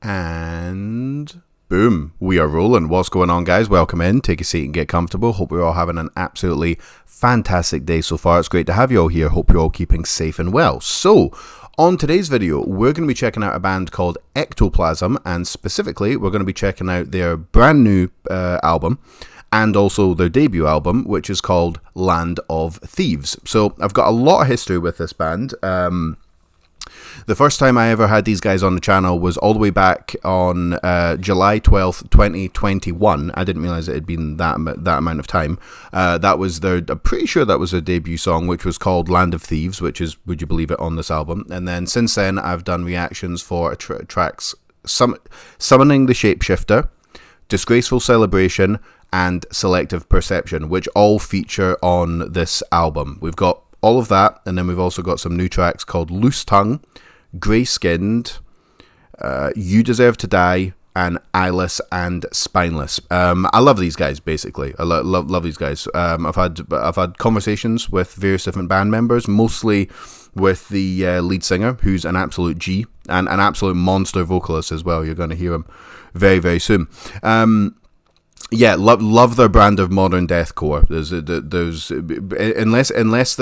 And boom, we are rolling. What's going on, guys? Welcome in. Take a seat and get comfortable. Hope we're all having an absolutely fantastic day so far. It's great to have you all here. Hope you're all keeping safe and well. So, on today's video, we're going to be checking out a band called Ectoplasm, and specifically, we're going to be checking out their brand new album, and also their debut album, which is called Land of Thieves. So, I've got a lot of history with this band. The first time I ever had these guys on the channel was all the way back on July 12th, 2021. I didn't realize it had been that amount of time. That was I'm pretty sure that was their debut song, which was called Land of Thieves, which is, would you believe it, on this album. And then since then, I've done reactions for tracks Summoning the Shapeshifter, Disgraceful Celebration, and Selective Perception, which all feature on this album. We've got all of that, and then we've also got some new tracks called Loose Tongue, Grey Skinned, You Deserve to Die, and Eyeless and Spineless. I love these guys, basically. I love these guys. I've had conversations with various different band members, mostly with the lead singer, who's an absolute G, and an absolute monster vocalist as well. You're going to hear him very, very soon. Yeah, love their brand of modern deathcore. There's unless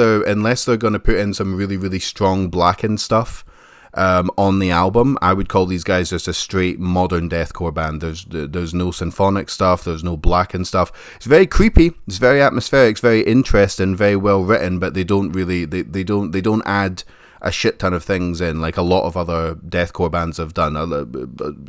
they're going to put in some really, really strong blackened stuff on the album, I would call these guys just a straight modern deathcore band. There's no symphonic stuff, there's no blackened stuff. It's very creepy, it's very atmospheric, it's very interesting, very well written, but they don't really they don't add a shit ton of things in like a lot of other deathcore bands have done.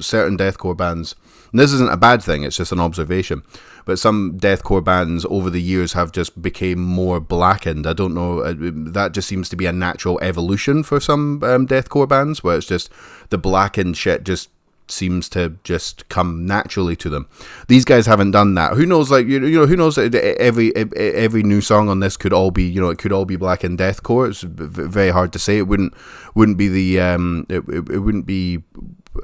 Certain deathcore bands, and this isn't a bad thing, it's just an observation, but some deathcore bands over the years have just became more blackened. I don't know, that just seems to be a natural evolution for some deathcore bands, where it's just the blackened shit just seems to just come naturally to them. These guys haven't done that. Who knows? Like you know, who knows? Every new song on this could all be, it could all be black and deathcore. It's very hard to say. It wouldn't be the it wouldn't be.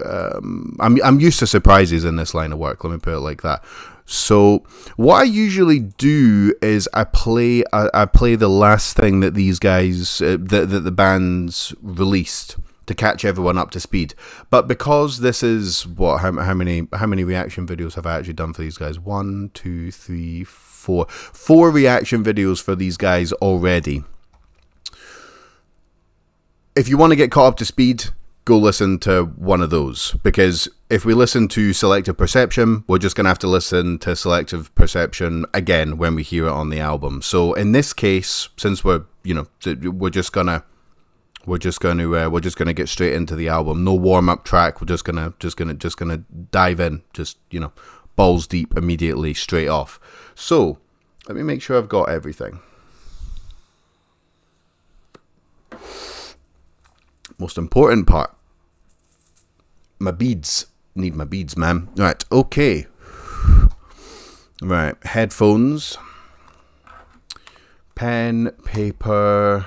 I'm used to surprises in this line of work. Let me put it like that. So what I usually do is I play the last thing that these guys that the band's released, to catch everyone up to speed. But because this is how many reaction videos have I actually done for these guys? 1, 2, 3, 4 reaction videos for these guys already. If you want to get caught up to speed, go listen to one of those, because if we listen to Selective Perception, we're just going to have to listen to Selective Perception again when we hear it on the album. So in this case, since we're just gonna get straight into the album. No warm up track. We're just gonna dive in. Just balls deep immediately, straight off. So let me make sure I've got everything. Most important part. My beads. Need my beads, man. Right. Okay. Right. Headphones. Pen, paper.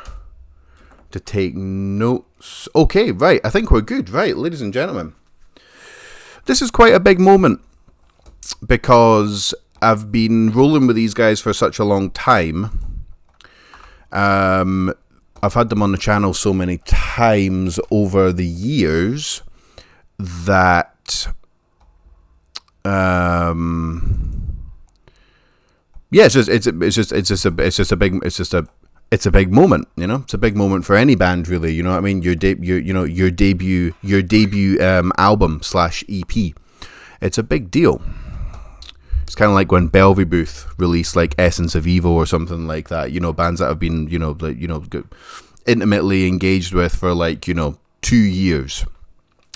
To take notes. Okay, right, I think we're good. Right, ladies and gentlemen, this is quite a big moment, because I've been rolling with these guys for such a long time. I've had them on the channel so many times over the years that it's a big moment, It's a big moment for any band, really. You know what I mean? Your debut album / EP. It's a big deal. It's kind of like when Belvy Booth released like Essence of Evil or something like that. Bands that have been intimately engaged with for 2 years,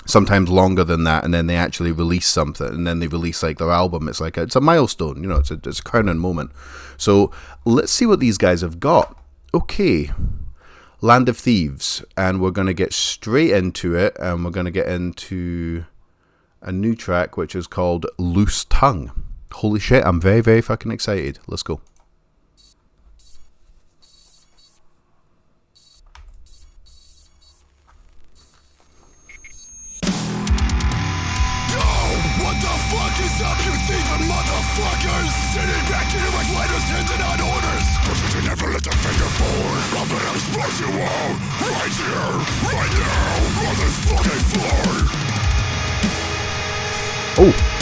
sometimes longer than that, and then they actually release something, and then they release like their album. It's like it's a milestone. It's a crowning moment. So let's see what these guys have got. Okay, Land of Thieves, and we're going to get straight into it, and we're going to get into a new track, which is called Loose Tongue. Holy shit, I'm very, very fucking excited. Let's go. Motherfuckers sitting back here like lighters handing out orders. Cause you never let the finger fall. I'm gonna explode you all right here, right now, on this fucking floor. Oh.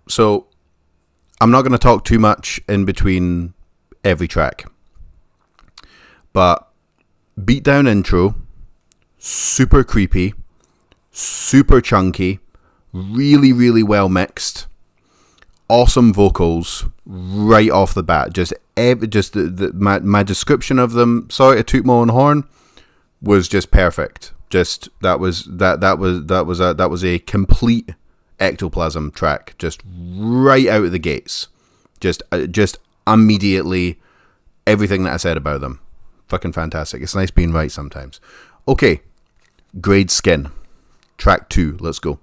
So, I'm not going to talk too much in between every track. But, beatdown intro, super creepy, super chunky, really, really well mixed, awesome vocals right off the bat. My description of them, sorry to toot my own horn, was just perfect. That was a complete Ectoplasm track, just right out of the gates. Just immediately everything that I said about them. Fucking fantastic. It's nice being right sometimes. Okay, Grade Skin, track 2. Let's go.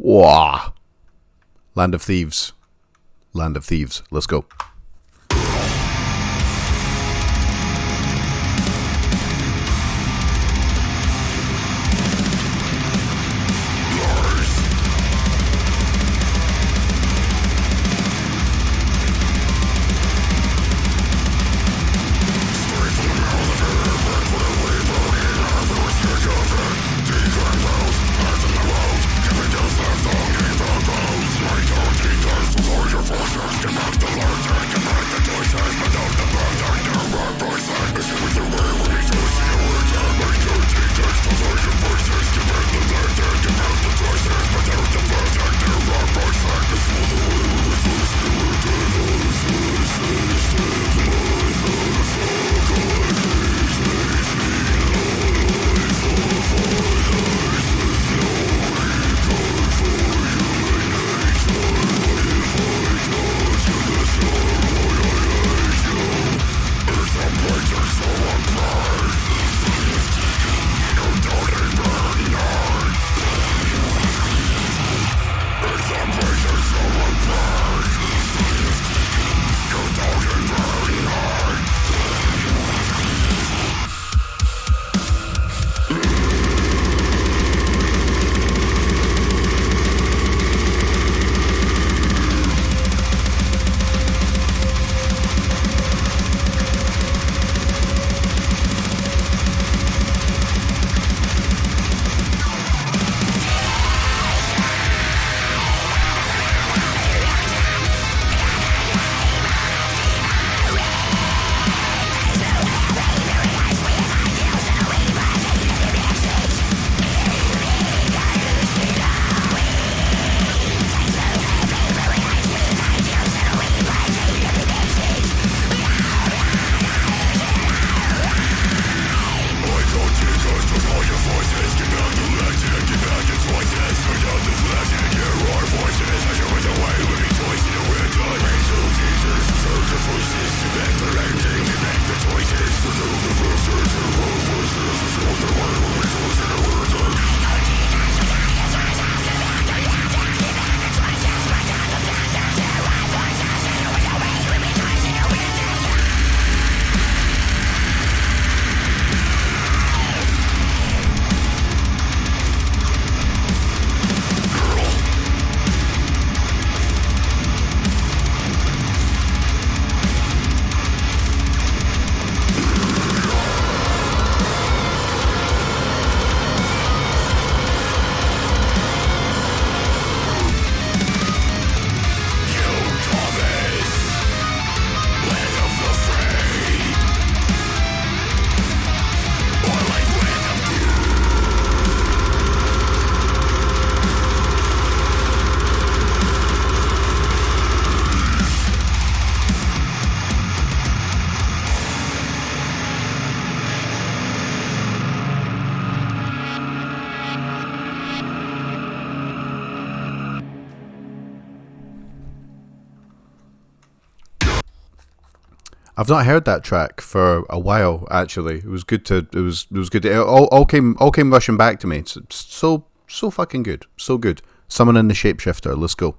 Wow. Land of Thieves. Land of Thieves. Let's go. I've not heard that track for a while. Actually, it was good to. It was good. To, all came rushing back to me. It's so fucking good. So good. Someone in the Shapeshifter. Let's go.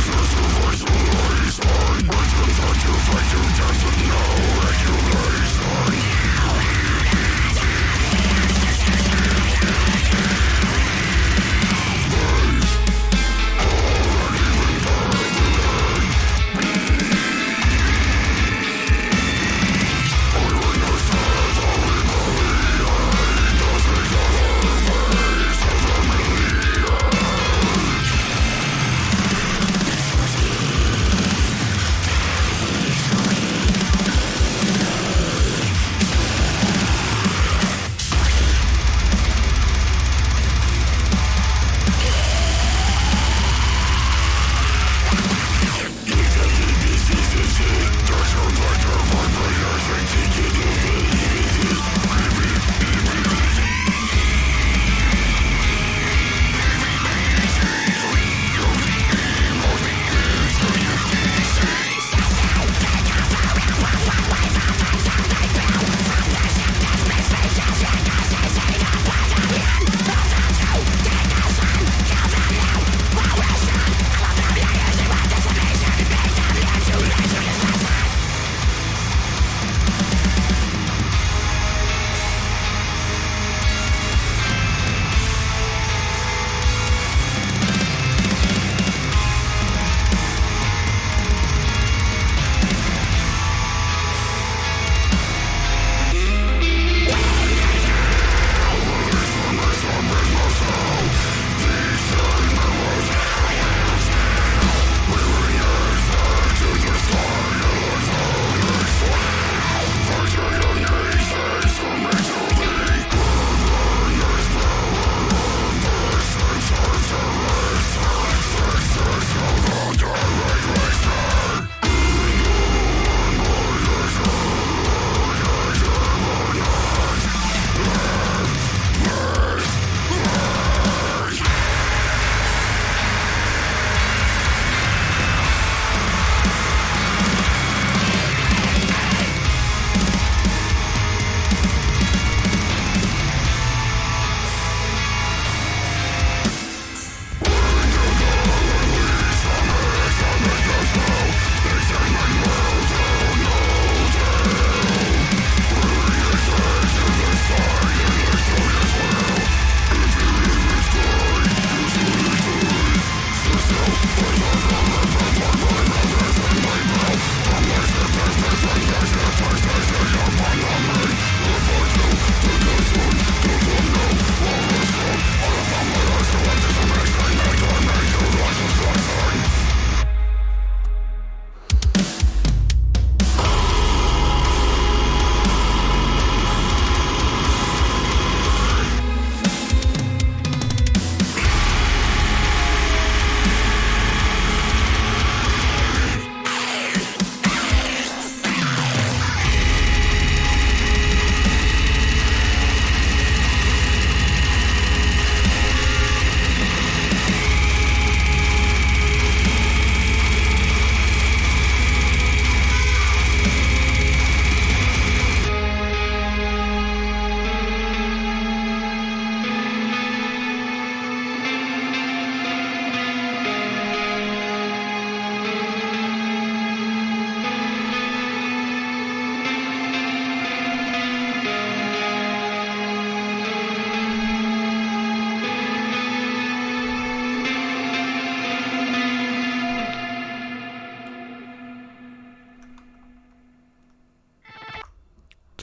This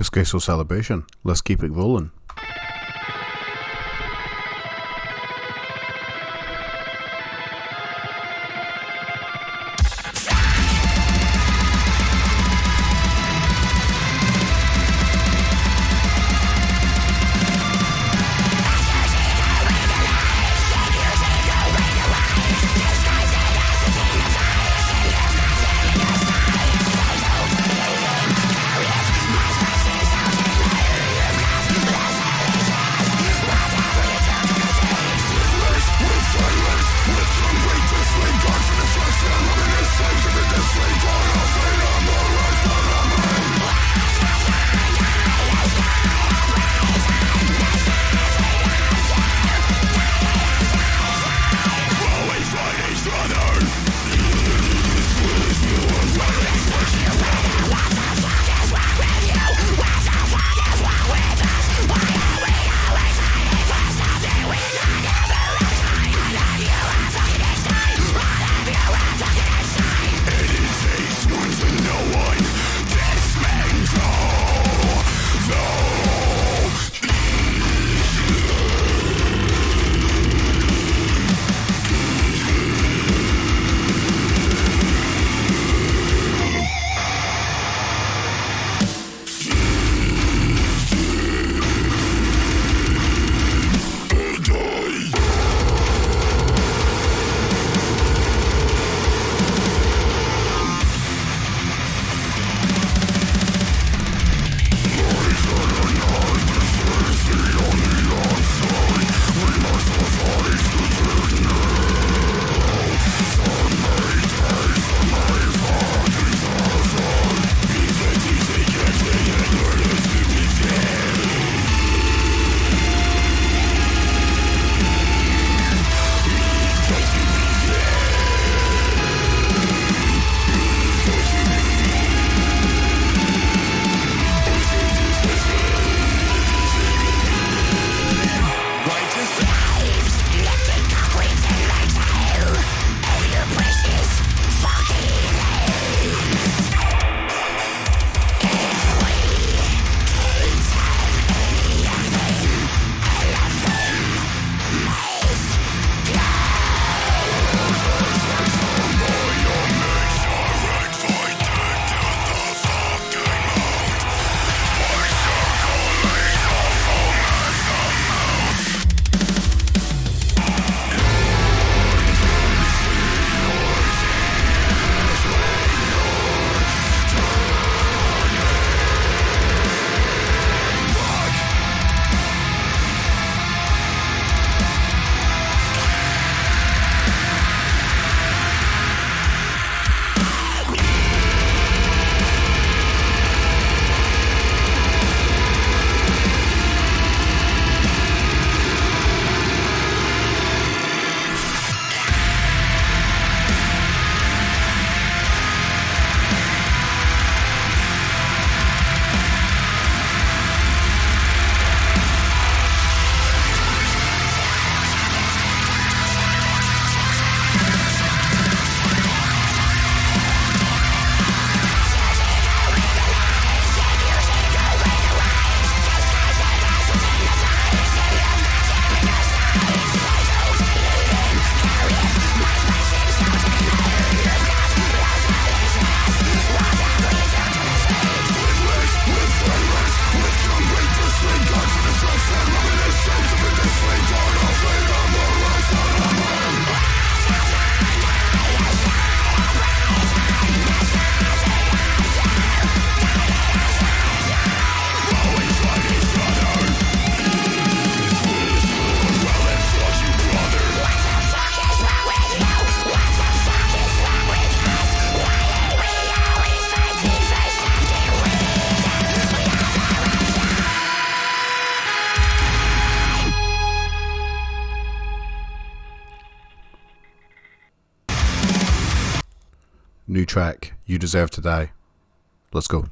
Disgraceful Celebration. Let's keep it rolling. New track, You Deserve to Die. Let's go.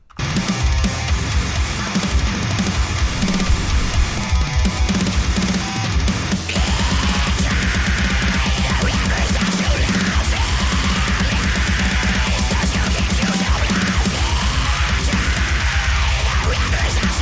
We're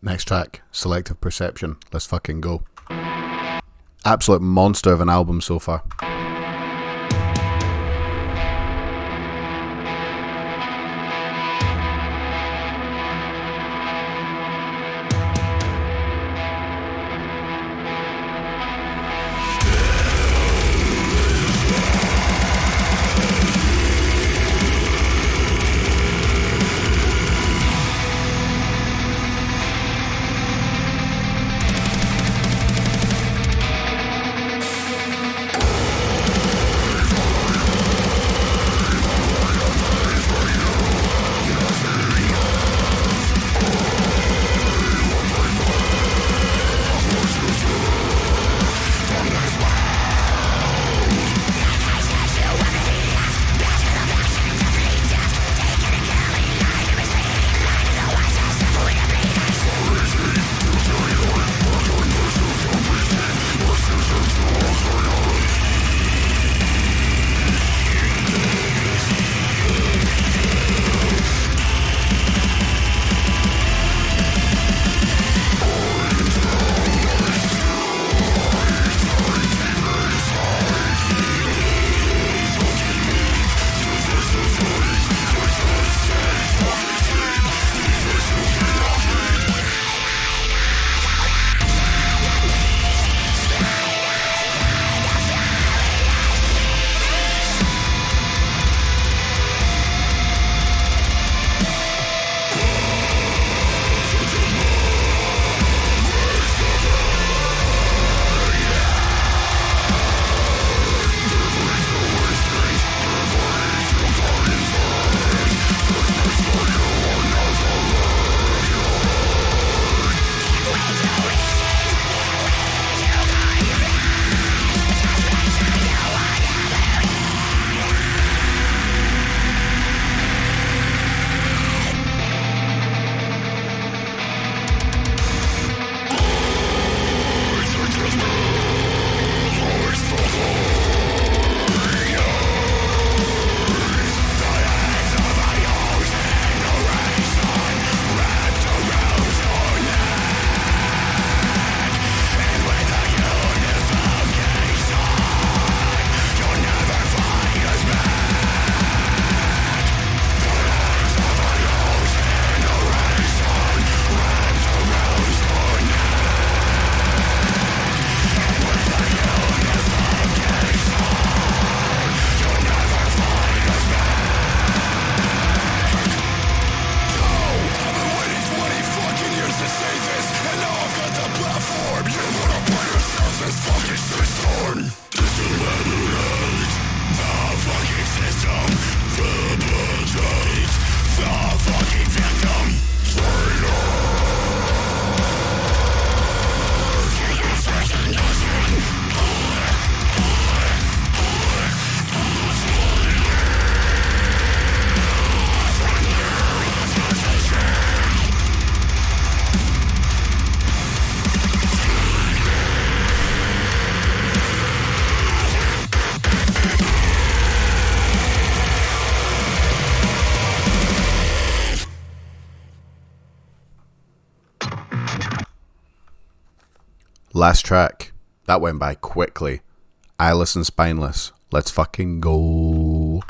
Next track, Selective Perception. Let's fucking go. Absolute monster of an album so far. Last track. That went by quickly. Eyeless and Spineless. Let's fucking go.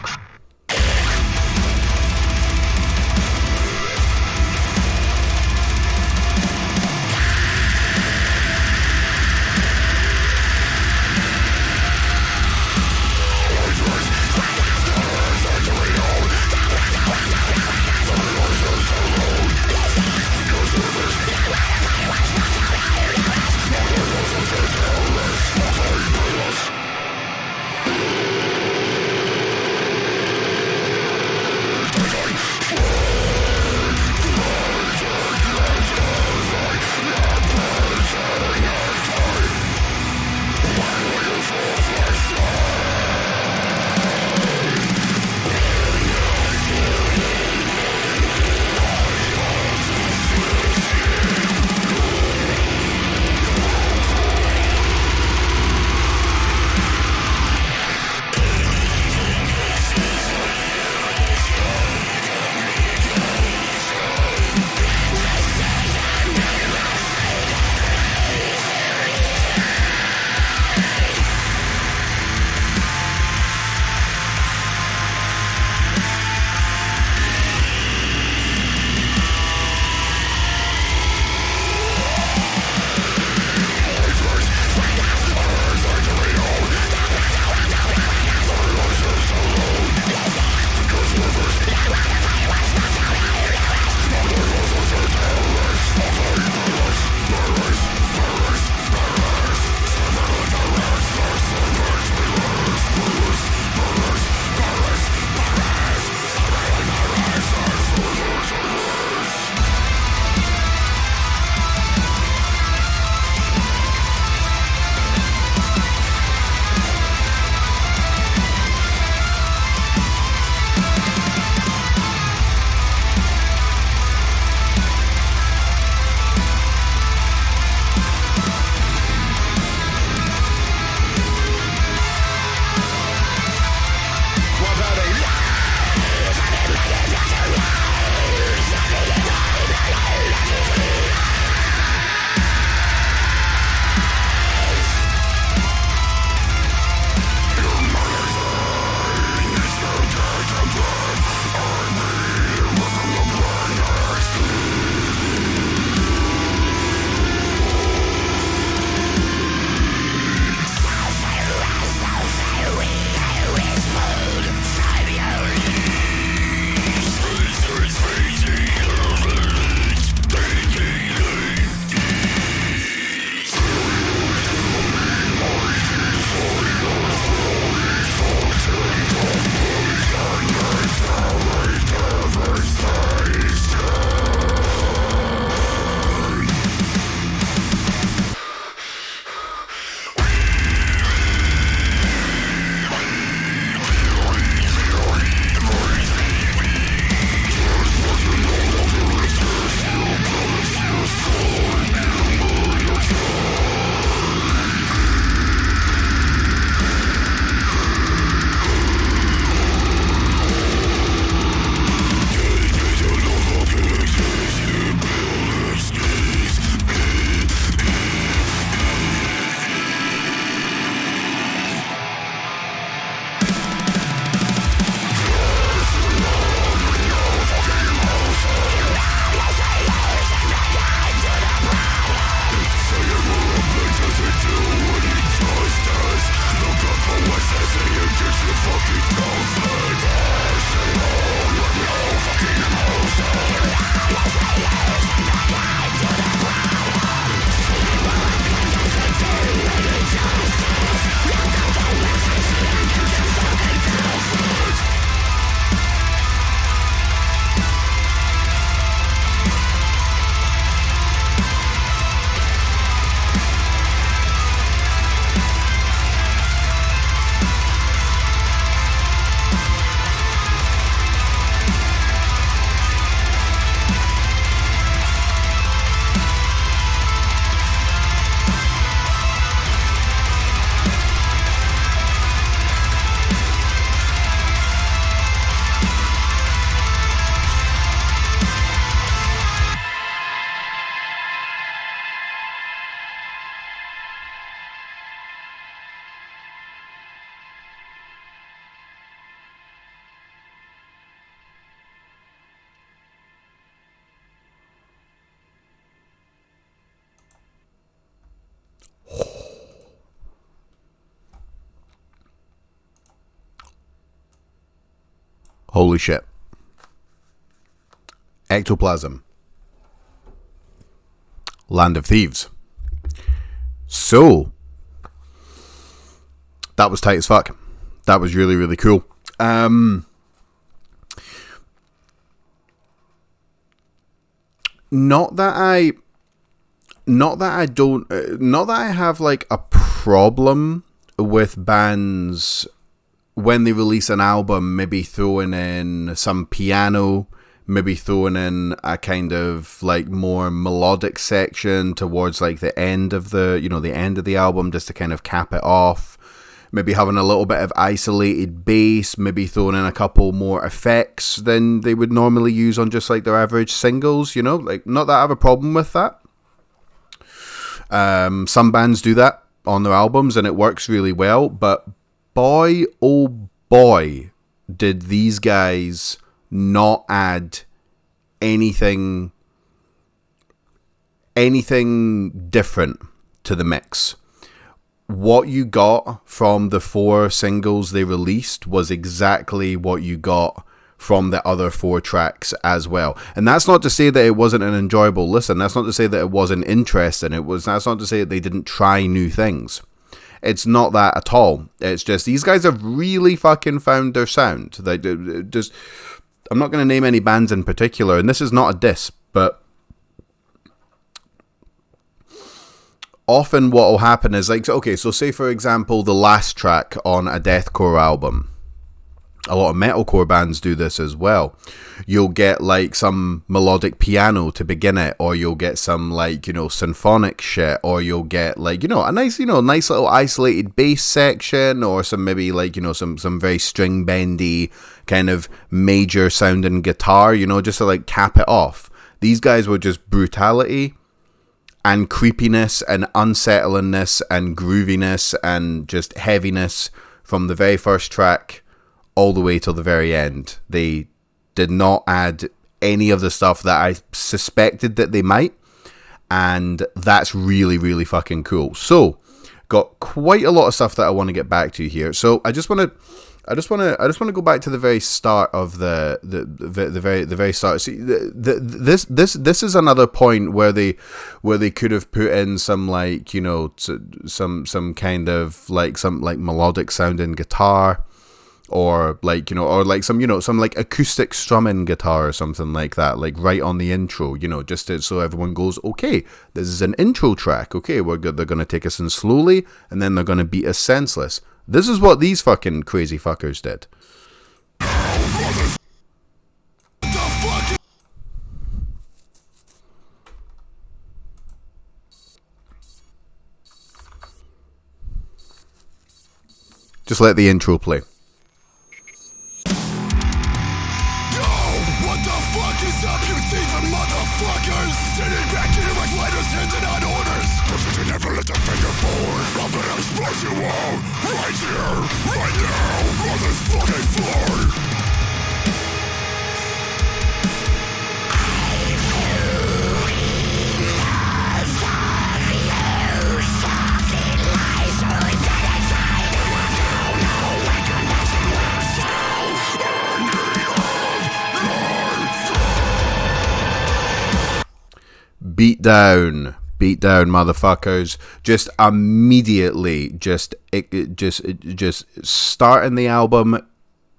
Holy shit. Ectoplasm. Land of Thieves. So, that was tight as fuck. That was really, really cool. Not that I have like a problem with bands when they release an album, maybe throwing in some piano, maybe throwing in a kind of like more melodic section towards like the end of the album, just to kind of cap it off. Maybe having a little bit of isolated bass, maybe throwing in a couple more effects than they would normally use on just like their average singles, you know? Like, not that I have a problem with that. Some bands do that on their albums and it works really well, but boy, oh boy, did these guys not add anything different to the mix. What you got from the 4 singles they released was exactly what you got from the other 4 tracks as well. And that's not to say that it wasn't an enjoyable listen. That's not to say that it wasn't interesting. That's not to say that they didn't try new things. It's not that at all. It's just these guys have really fucking found their sound. I'm not going to name any bands in particular, and this is not a diss, but often what will happen is, like, okay, so say for example the last track on a deathcore album, a lot of metalcore bands do this as well. You'll get like some melodic piano to begin it, or you'll get some like, you know, symphonic shit, or you'll get like, you know, a nice little isolated bass section, or some maybe like, you know, some very string bendy kind of major sounding guitar, you know, just to like cap it off. These guys were just brutality and creepiness and unsettlingness and grooviness and just heaviness from the very first track all the way till the very end. They did not add any of the stuff that I suspected that they might, and that's really, really fucking cool. So, got quite a lot of stuff that I want to get back to here. So, I just want to go back to the very start of the very start. See, this is another point where they could have put in some like, you know, some kind of like some like melodic sounding guitar, or like, you know, or like some, you know, some like acoustic strumming guitar or something like that, like right on the intro, you know, just so everyone goes, okay, this is an intro track. Okay, they're going to take us in slowly, and then they're going to beat us senseless. This is what these fucking crazy fuckers did. Just let the intro play. Sitting back in your regulators, handing out orders. Cause you never let the finger forward. I'm gonna explode you all. Right here, right now, on this fucking floor. Beat down, motherfuckers! Just immediately, just starting the album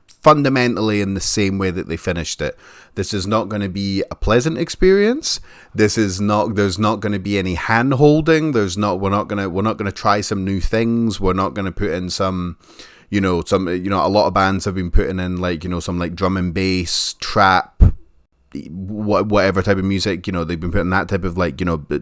fundamentally in the same way that they finished it. This is not going to be a pleasant experience. There's not going to be any hand holding. We're not going to try some new things. We're not going to put in some, a lot of bands have been putting in like, some like drum and bass, trap, whatever type of music, they've been putting that type of like,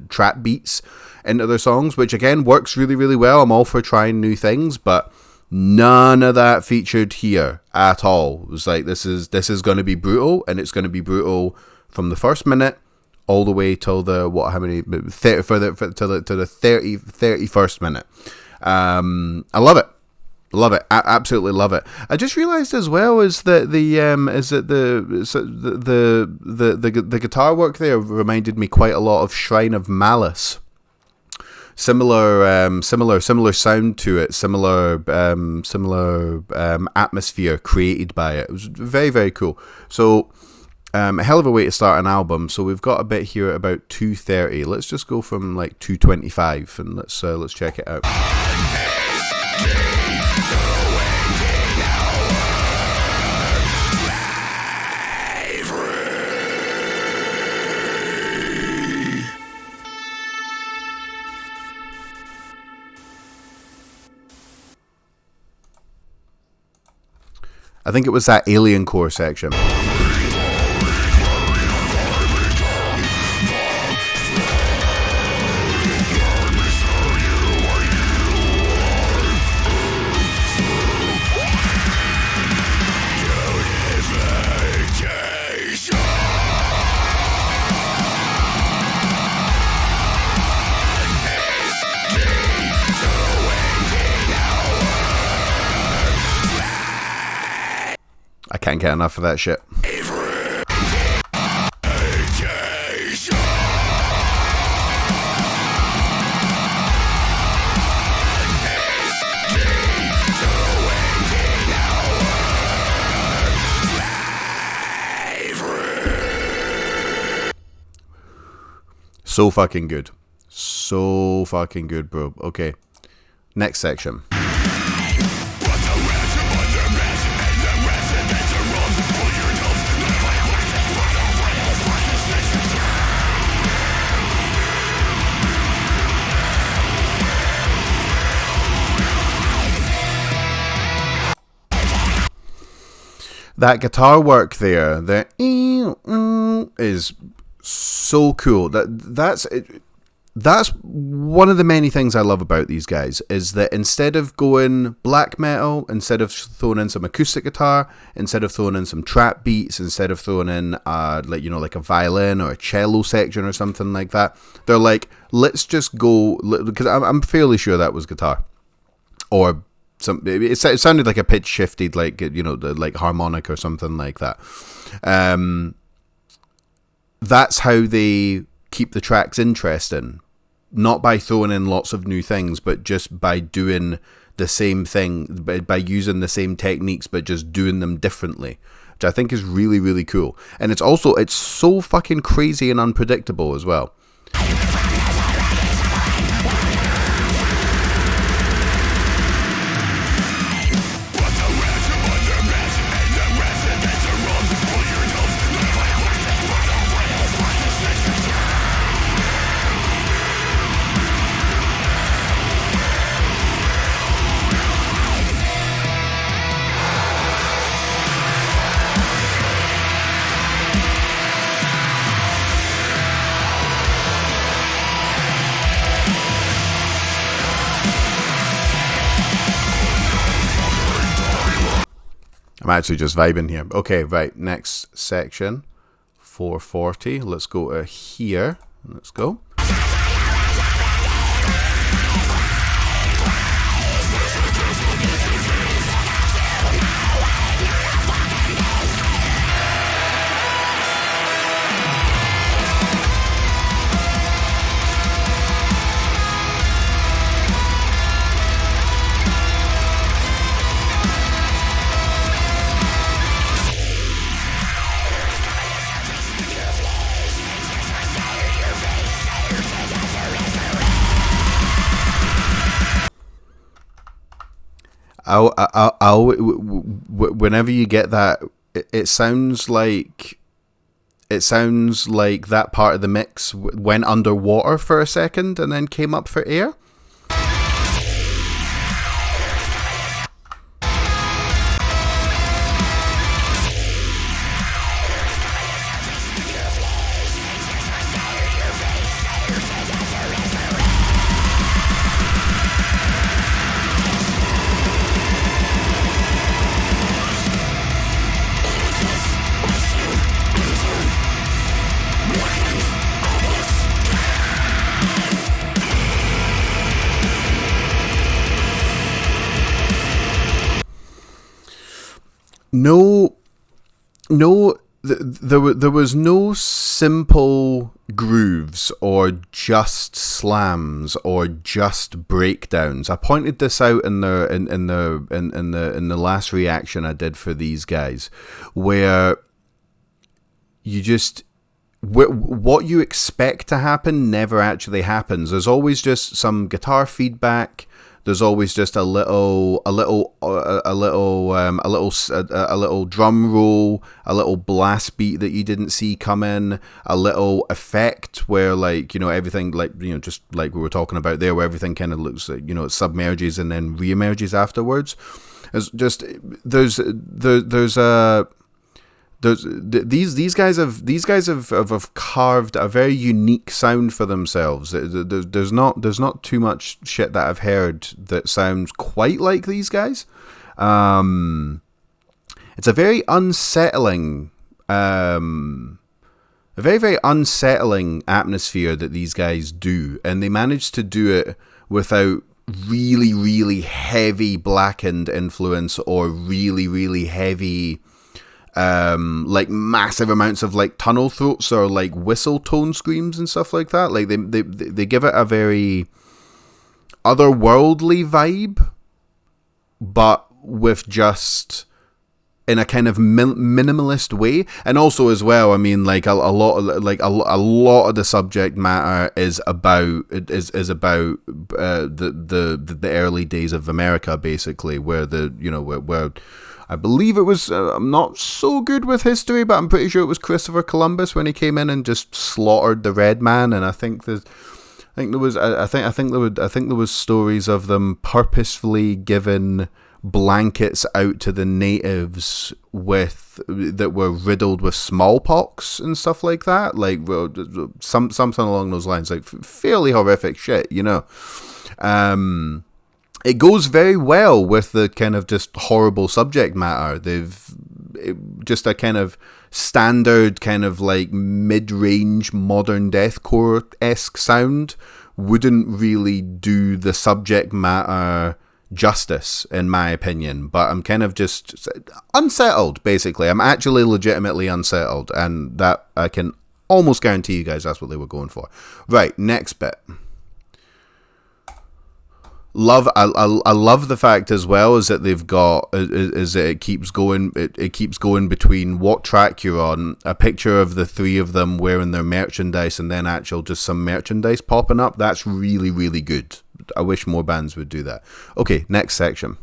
trap beats into their songs, which again works really, really well. I'm all for trying new things, but none of that featured here at all. It was like, this is going to be brutal, and it's going to be brutal from the first minute all the way till the 31st minute. I love it. Love it, absolutely love it. I just realized as well is that the guitar work there reminded me quite a lot of Shrine of Malice. similar sound to it, similar atmosphere created by it. It was very, very cool. So a hell of a way to start an album. So we've got a bit here at about 2:30. Let's just go from like 2:25 and let's check it out. I think it was that Alien Core section. I can't get enough of that shit. So fucking good. So fucking good, bro. Okay. Next section. That guitar work there, the is so cool. That's one of the many things I love about these guys, is that instead of going black metal, instead of throwing in some acoustic guitar, instead of throwing in some trap beats, instead of throwing in like a violin or a cello section or something like that, they're like, let's just go, because I'm fairly sure that was guitar or it sounded like a pitch shifted, like, like harmonic or something like that. That's how they keep the tracks interesting, not by throwing in lots of new things, but just by doing the same thing, by using the same techniques, but just doing them differently, which I think is really, really cool. And it's so fucking crazy and unpredictable as well. I'm actually just vibing here. Okay, right, next section, 440. Let's go to here. Let's go. Whenever you get that, it sounds like that part of the mix went underwater for a second and then came up for air. There was no simple grooves or just slams or just breakdowns. I pointed this out in the last reaction I did for these guys, where you just what you expect to happen never actually happens. There's always just some guitar feedback. There's always just a little drum roll, a little blast beat that you didn't see come in, a little effect where, like, you know, everything, like, you know, just like we were talking about there, where everything kind of looks like, you know, it submerges and then re-emerges afterwards. It's just these guys have carved a very unique sound for themselves. There's not too much shit that I've heard that sounds quite like these guys. It's a very unsettling, very unsettling atmosphere that these guys do, and they manage to do it without really, really heavy blackened influence or really, really heavy, like massive amounts of like tunnel throats or like whistle tone screams and stuff like that. Like they give it a very otherworldly vibe, but with just in a kind of minimalist way. And also as well, I mean, like a lot of the subject matter is about the early days of America, basically, where where I believe it was, I'm not so good with history, but I'm pretty sure it was Christopher Columbus when he came in and just slaughtered the red man. And I think there was stories of them purposefully giving blankets out to the natives that were riddled with smallpox and stuff like that, like something along those lines, like fairly horrific shit, you know. It goes very well with the kind of just horrible subject matter. Just a kind of standard kind of like mid-range modern deathcore-esque sound wouldn't really do the subject matter justice, in my opinion. But I'm kind of just unsettled, basically. I'm actually legitimately unsettled, and that I can almost guarantee you guys that's what they were going for. Right, next bit. I love the fact as well is that they've got is that it keeps going between what track you're on, a picture of the three of them wearing their merchandise, and then just some merchandise popping up. That's really, really good. I wish more bands would do that. Okay, next section.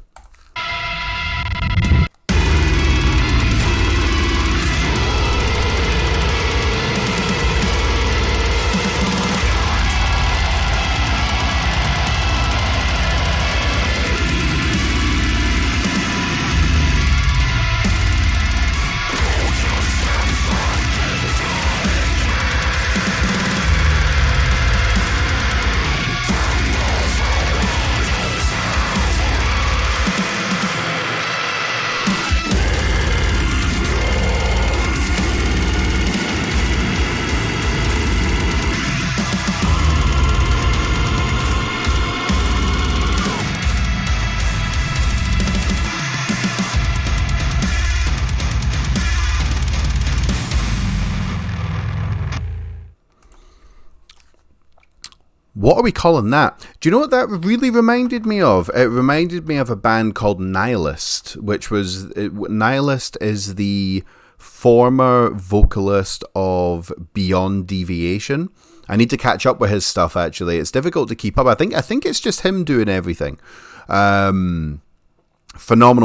What are we calling that? Do you know what that really reminded me of? It reminded me of a band called Nihilist, Nihilist is the former vocalist of Beyond Deviation. I need to catch up with his stuff, actually. It's difficult to keep up. I think it's just him doing everything. Phenomenal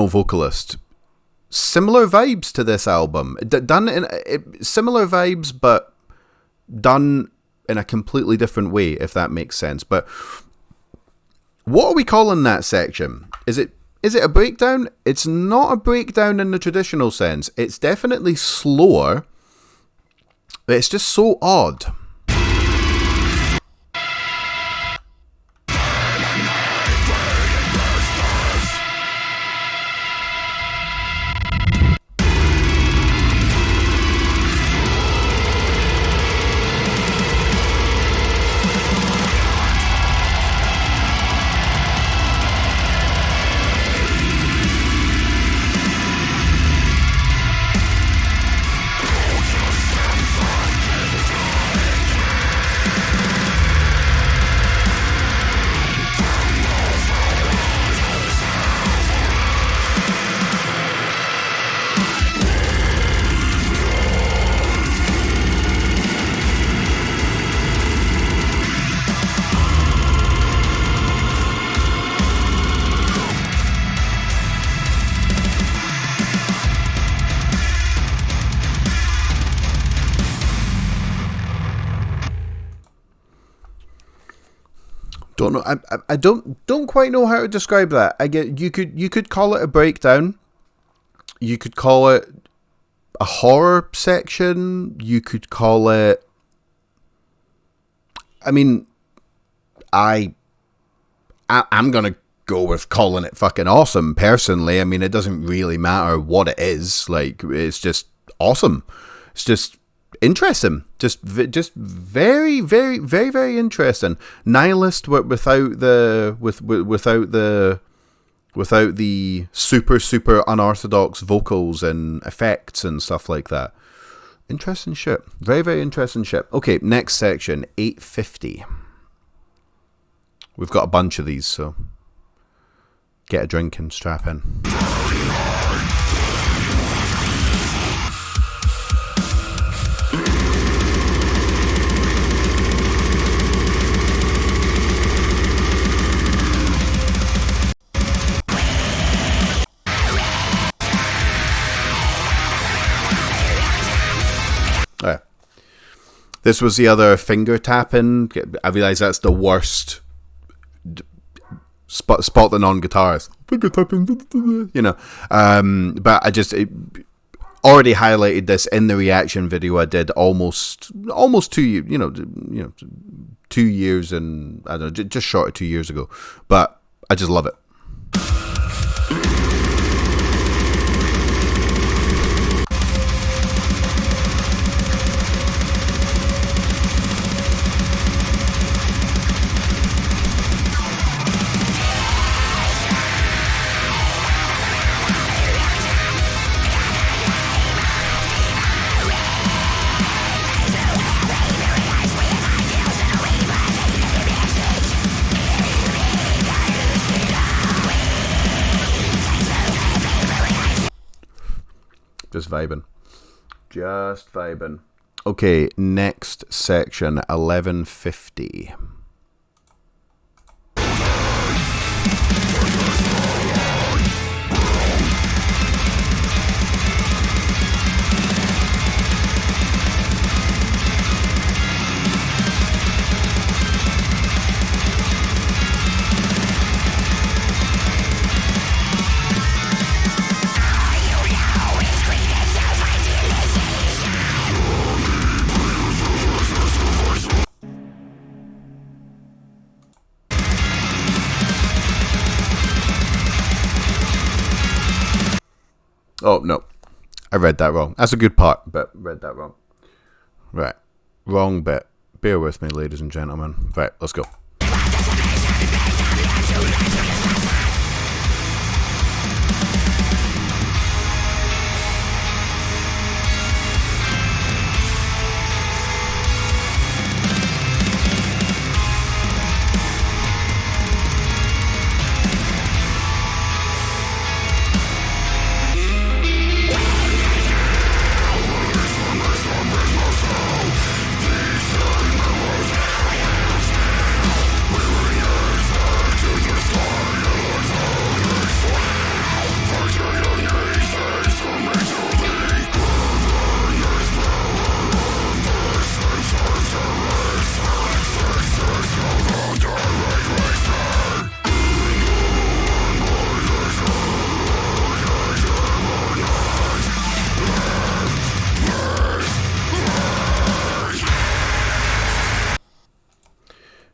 vocalist. Similar vibes to this album. Similar vibes, but done in a completely different way, if that makes sense. But what are we calling that section? Is it a breakdown? It's not a breakdown in the traditional sense. It's definitely slower, but it's just so odd. Don't know. I don't quite know how to describe that. I get you could call it a breakdown. You could call it a horror section. You could call it. I mean, I'm gonna go with calling it fucking awesome. Personally, I mean, it doesn't really matter what it is. Like, it's just awesome. It's just interesting. Just very, very, very, very interesting. Nihilist without the super unorthodox vocals and effects and stuff like that. Interesting shit. Very, very interesting shit. Okay, next section, 850. We've got a bunch of these, so get a drink and strap in. This was the other finger tapping. I realise that's the worst spotting on guitars. Finger tapping, you know. But I just already highlighted this in the reaction video I did almost 2 years and I don't know, just short of 2 years ago. But I just love it. Just vibing. Okay, next section, 1150. Oh, no. I read that wrong. That's a good part, but read that wrong. Right. Wrong bit. Bear with me, ladies and gentlemen. Right, let's go.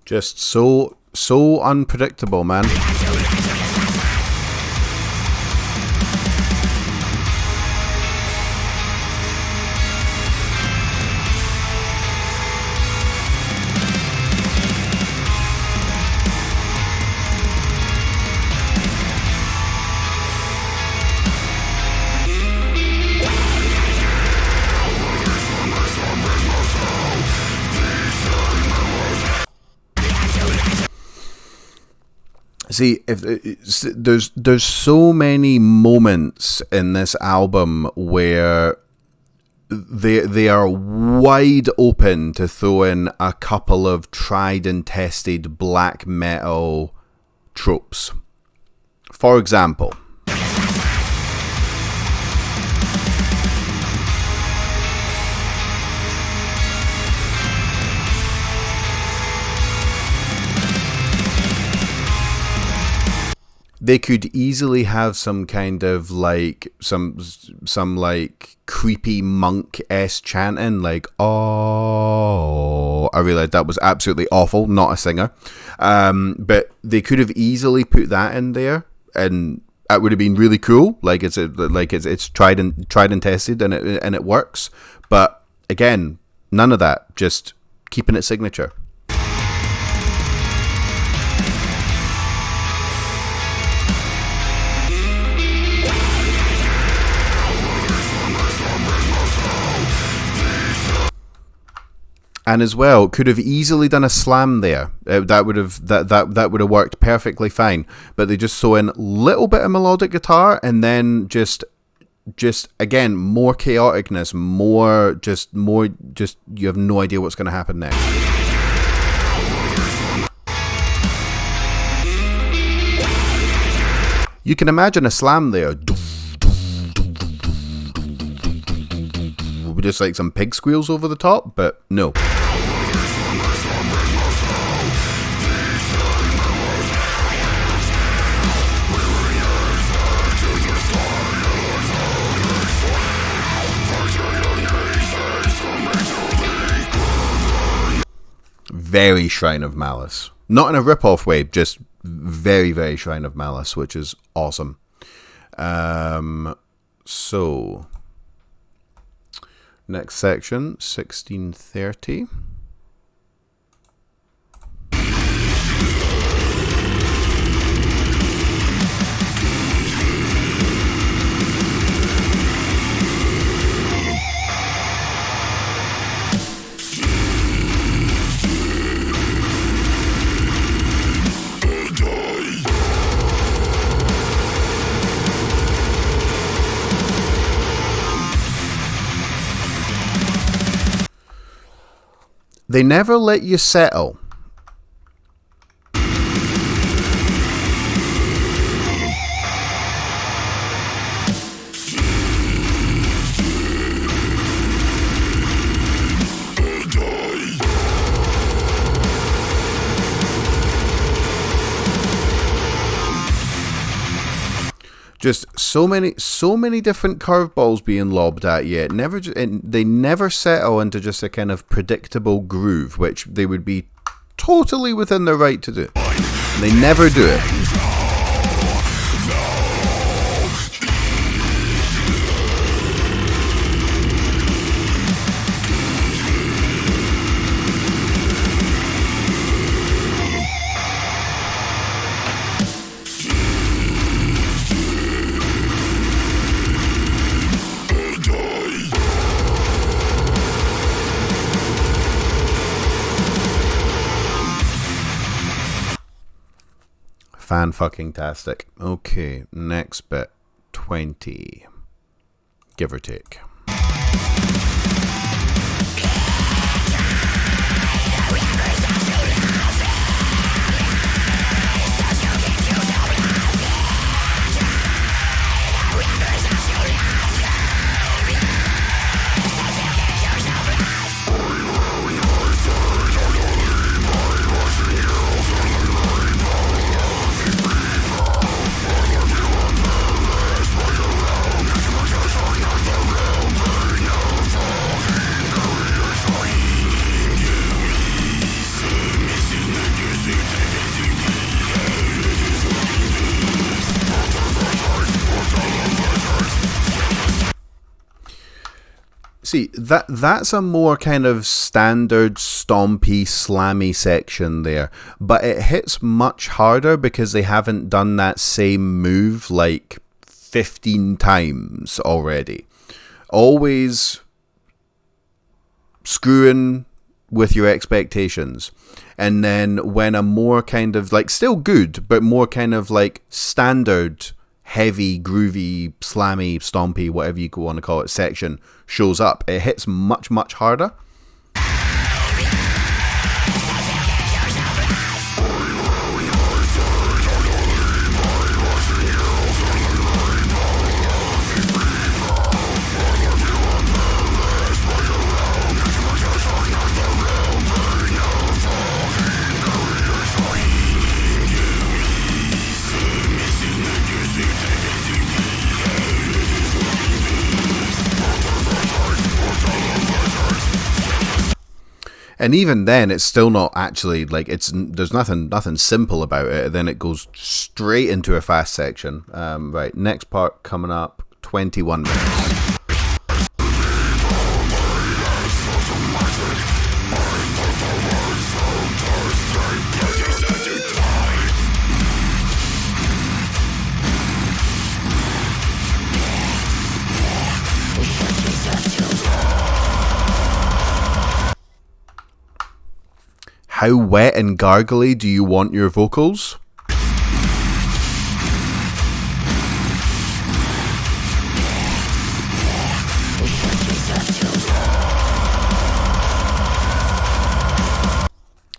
Just so unpredictable, man. See, there's so many moments in this album where they are wide open to throw in a couple of tried and tested black metal tropes. For example, they could easily have some kind of like some like creepy monk-esque chanting, like, oh, I realized that was absolutely awful, not a singer, but they could have easily put that in there, and that would have been really cool. Like it's tried and tested, and it works. But again, none of that, just keeping it signature. And as well, could have easily done a slam there. That would have worked perfectly fine. But they just throw in a little bit of melodic guitar, and then just again, more chaoticness, more you have no idea what's going to happen next. You can imagine a slam there. Just like some pig squeals over the top, but no. Very Shrine of Malice. Not in a rip-off way, just very, very Shrine of Malice, which is awesome. So... next section, 1630. They never let you settle. Just so many different curveballs being lobbed at you. They never settle into just a kind of predictable groove, which they would be totally within their right to do. They never do it. Fan-fucking-tastic. Okay, next bit. 20. Give or take. See, that's a more kind of standard stompy, slammy section there. But it hits much harder because they haven't done that same move like 15 times already. Always screwing with your expectations. And then when a more kind of, like, still good, but more kind of like standard, heavy, groovy, slammy, stompy, whatever you want to call it, section shows up, it hits much, much harder. And even then, it's still not actually like there's nothing simple about it. Then it goes straight into a fast section. Right, next part coming up, 21 minutes. How wet and gargly do you want your vocals?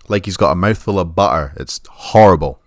Like he's got a mouthful of butter. It's horrible.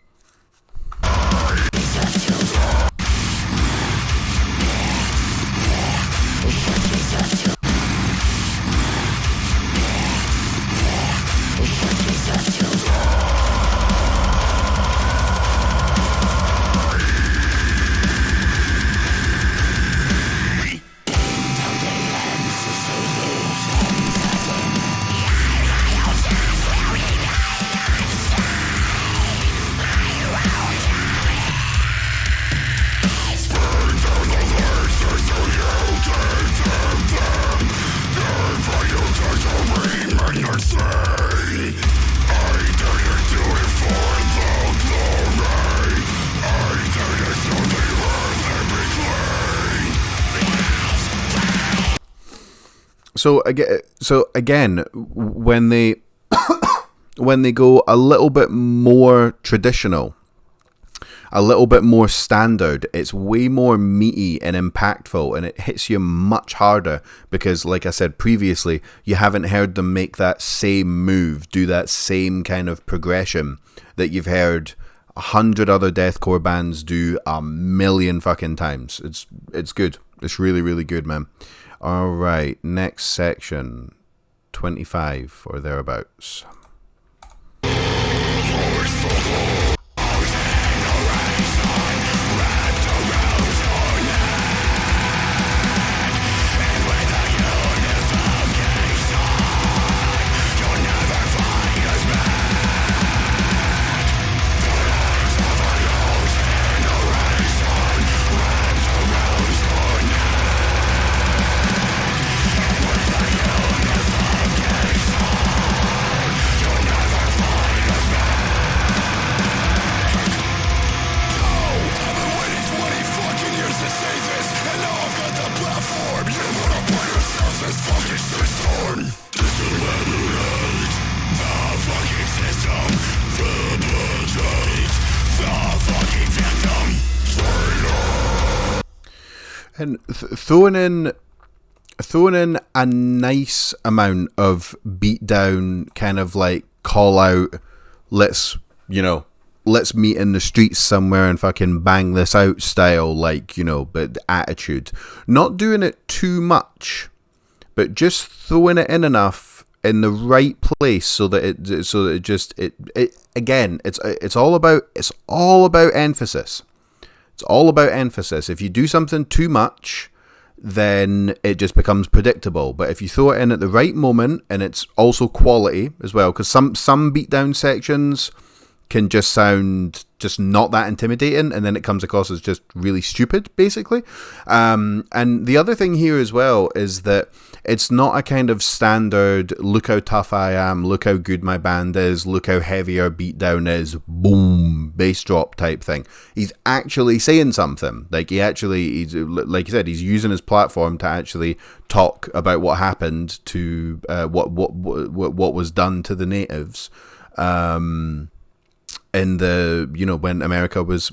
So again, when they when they go a little bit more traditional, a little bit more standard, it's way more meaty and impactful, and it hits you much harder because, like I said previously, you haven't heard them make that same move, do that same kind of progression that you've heard 100 other deathcore bands do a million fucking times. It's good. It's really, really good, man. All right, next section, 25 or thereabouts. And throwing in a nice amount of beatdown, kind of like call out, let's meet in the streets somewhere and fucking bang this out style, like, but the attitude. Not doing it too much, but just throwing it in enough in the right place so that it again, it's all about emphasis. It's all about emphasis. If you do something too much, then it just becomes predictable. But if you throw it in at the right moment, and it's also quality as well, because some beatdown sections can just sound just not that intimidating, and then it comes across as just really stupid, basically. And the other thing here as well is that it's not a kind of standard, look how tough I am, look how good my band is, look how heavy our beatdown is, boom, bass drop type thing. He's actually saying something. Like, he's like you said, he's using his platform to actually talk about what happened to what was done to the natives. In the when America was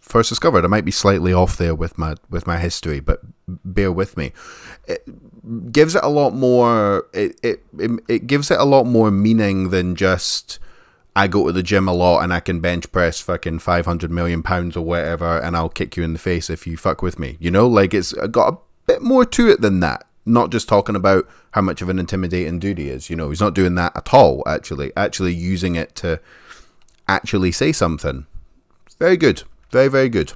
first discovered. I might be slightly off there with my history, but bear with me. It gives it a lot more. It gives it a lot more meaning than just I go to the gym a lot and I can bench press fucking 500 million pounds or whatever, and I'll kick you in the face if you fuck with me. Like, it's got a bit more to it than that. Not just talking about how much of an intimidating dude he is. He's not doing that at all. Actually using it to actually say something. Very good. Very, very good.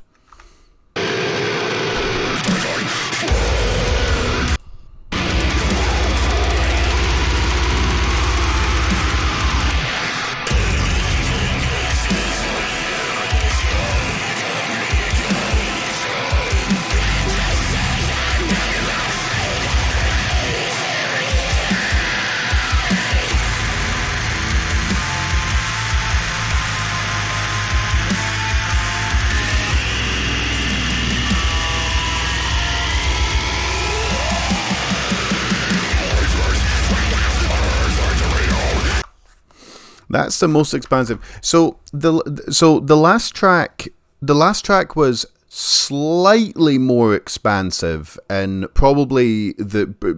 That's the most expansive. So the last track was slightly more expansive and probably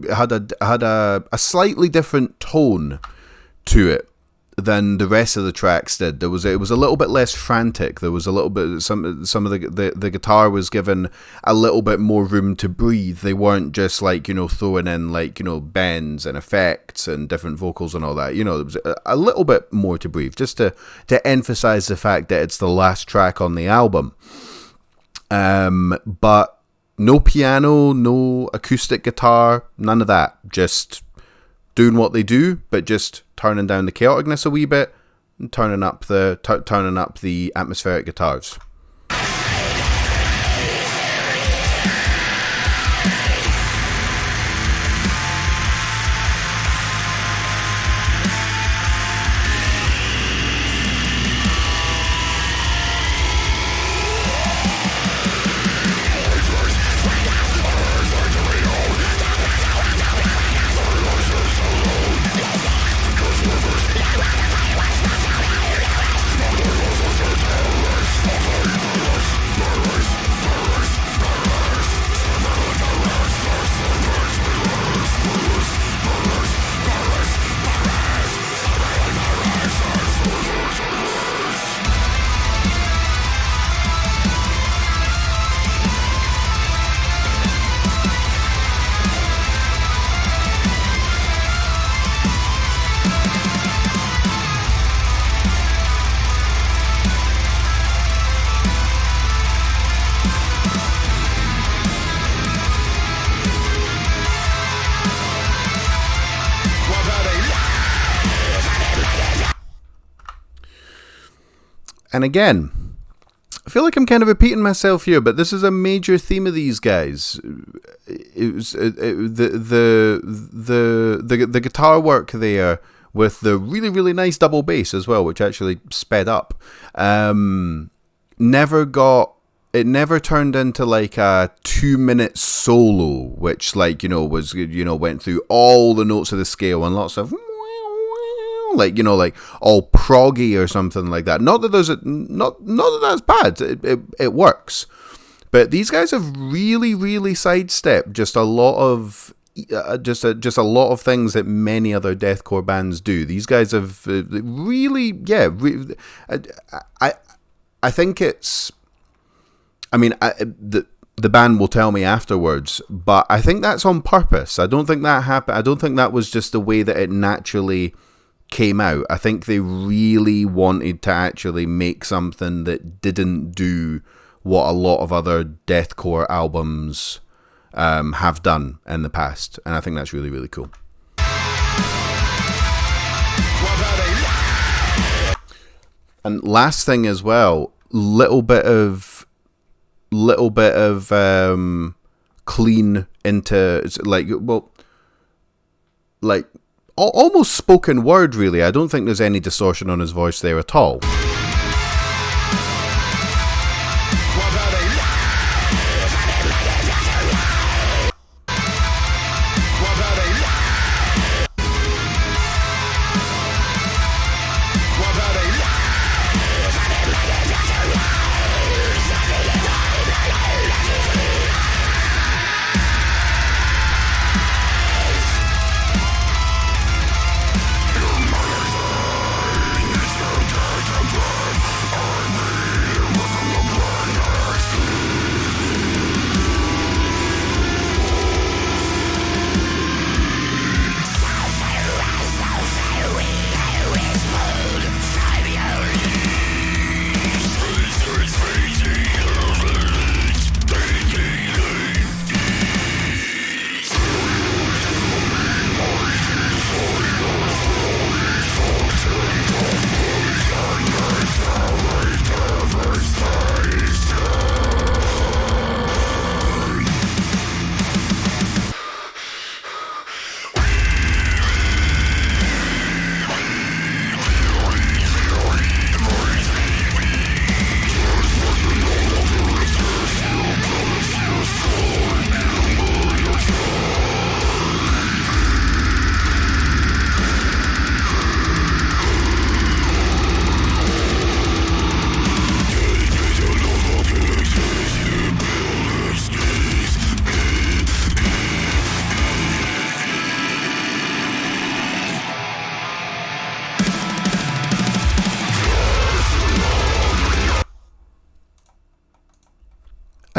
had a slightly different tone to it than the rest of the tracks did. It was a little bit less frantic. There was a little bit some of the guitar was given a little bit more room to breathe. They weren't just like, you know, throwing in like, you know, bends and effects and different vocals and all that. You know, there was a little bit more to breathe, just to emphasize the fact that it's the last track on the album. But no piano, no acoustic guitar, none of that. Just doing what they do, but just turning down the chaoticness a wee bit and turning up the atmospheric guitars. And again, I feel like I'm kind of repeating myself here, but this is a major theme of these guys. It was the guitar work there with the really, really nice double bass as well, which actually sped up. Never turned into like a 2-minute solo, which like, you know, was, you know, went through all the notes of the scale and lots of like, you know, like all proggy or something like that. Not that not that that's bad. It works, but these guys have really, really sidestepped just a lot of just a lot of things that many other deathcore bands do. These guys have really, I think it's. I mean, the band will tell me afterwards, but I think that's on purpose. I don't think that happened. I don't think that was just the way that it naturally came out. I think they really wanted to actually make something that didn't do what a lot of other deathcore albums have done in the past, and I think that's really, really cool. And last thing as well, little bit of clean into like almost spoken word, really. I don't think there's any distortion on his voice there at all.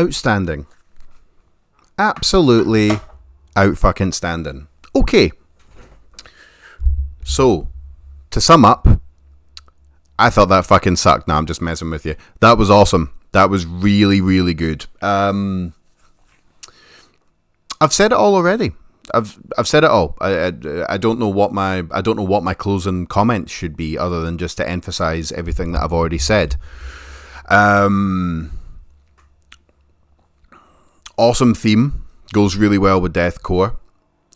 outstanding. Absolutely out-fucking-standing. Okay. So, to sum up, I thought that fucking sucked. Nah, I'm just messing with you. That was awesome. That was really, really good. I've said it all already. I've said it all. I don't know what my closing comment should be, other than just to emphasize everything that I've already said. Awesome theme, goes really well with deathcore.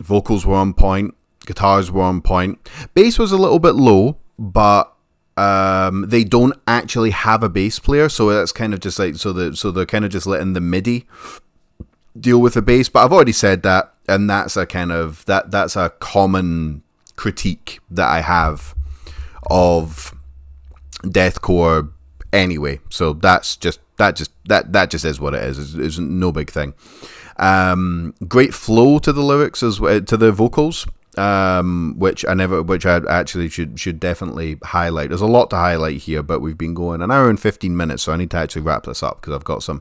Vocals were on point, guitars were on point. Bass was a little bit low, but they don't actually have a bass player, so that's kind of just like so they're kind of just letting the MIDI deal with the bass. But I've already said that, and that's a kind of that's a common critique that I have of deathcore anyway. So that just is what it is. It's no big thing. Great flow to the lyrics as well, to the vocals, which I actually should definitely highlight. There's a lot to highlight here, but we've been going an hour and 15 minutes, so I need to actually wrap this up because I've got some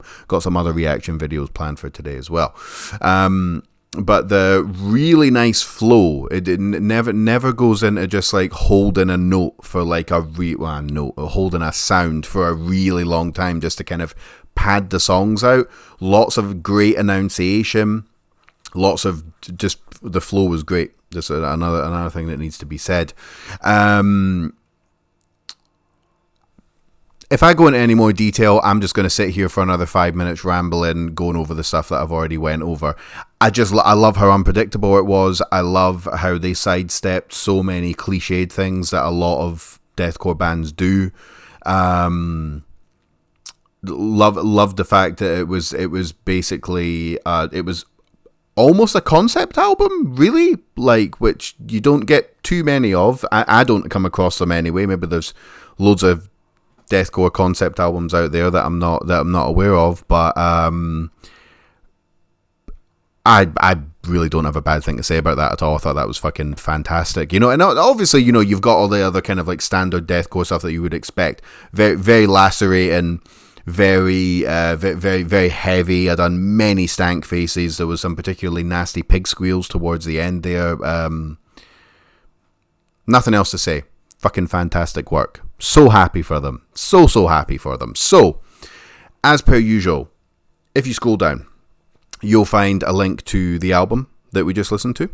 other reaction videos planned for today as well. But the really nice flow, it never goes into just like holding a note for like holding a sound for a really long time just to kind of pad the songs out. Lots of great enunciation, lots of just the flow was great. Just another thing that needs to be said. If I go into any more detail, I'm just going to sit here for another 5 minutes rambling, going over the stuff that I've already went over. I love how unpredictable it was. I love how they sidestepped so many cliched things that a lot of deathcore bands do. Loved the fact that it was basically it was almost a concept album, really, like, which you don't get too many of. I don't come across them anyway. Maybe there's loads of deathcore concept albums out there that I'm not aware of, but I really don't have a bad thing to say about that at all. I thought that was fucking fantastic, and obviously, you've got all the other kind of like standard deathcore stuff that you would expect. Very, very lacerating, very, very, very heavy. I done many stank faces. There was some particularly nasty pig squeals towards the end there. Nothing else to say. Fucking fantastic work. So happy for them. So happy for them. So, as per usual, if you scroll down, you'll find a link to the album that we just listened to.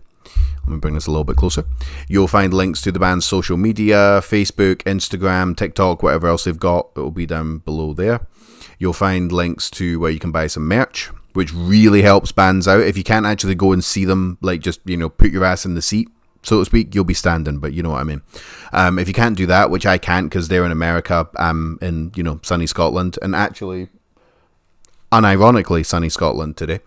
Let me bring this a little bit closer. You'll find links to the band's social media, Facebook, Instagram, TikTok, whatever else they've got. It'll be down below there. You'll find links to where you can buy some merch, which really helps bands out. If you can't actually go and see them, like just, put your ass in the seat, so to speak, you'll be standing, but you know what I mean. If you can't do that, which I can't because they're in America, I'm in, sunny Scotland, and actually, unironically, sunny Scotland today.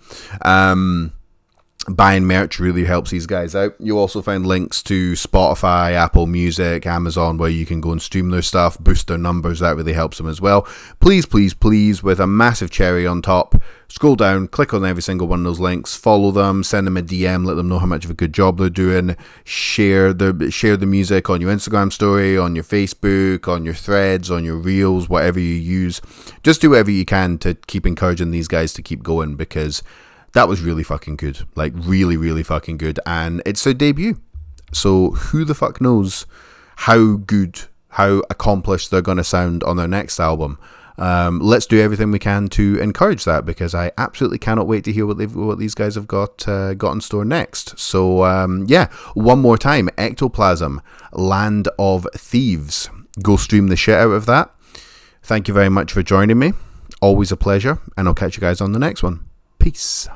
Buying merch really helps these guys out. You'll also find links to Spotify, Apple Music, Amazon, where you can go and stream their stuff, boost their numbers. That really helps them as well. Please, please, please, with a massive cherry on top, scroll down, click on every single one of those links, follow them, send them a DM, let them know how much of a good job they're doing, share the music on your Instagram story, on your Facebook, on your threads, on your reels, whatever you use. Just do whatever you can to keep encouraging these guys to keep going, because that was really fucking good. Like, really, really fucking good. And it's their debut. So who the fuck knows how good, how accomplished they're going to sound on their next album. Let's do everything we can to encourage that, because I absolutely cannot wait to hear what these guys have got in store next. So, one more time. Ectoplasm, Land of Thieves. Go stream the shit out of that. Thank you very much for joining me. Always a pleasure. And I'll catch you guys on the next one. Peace.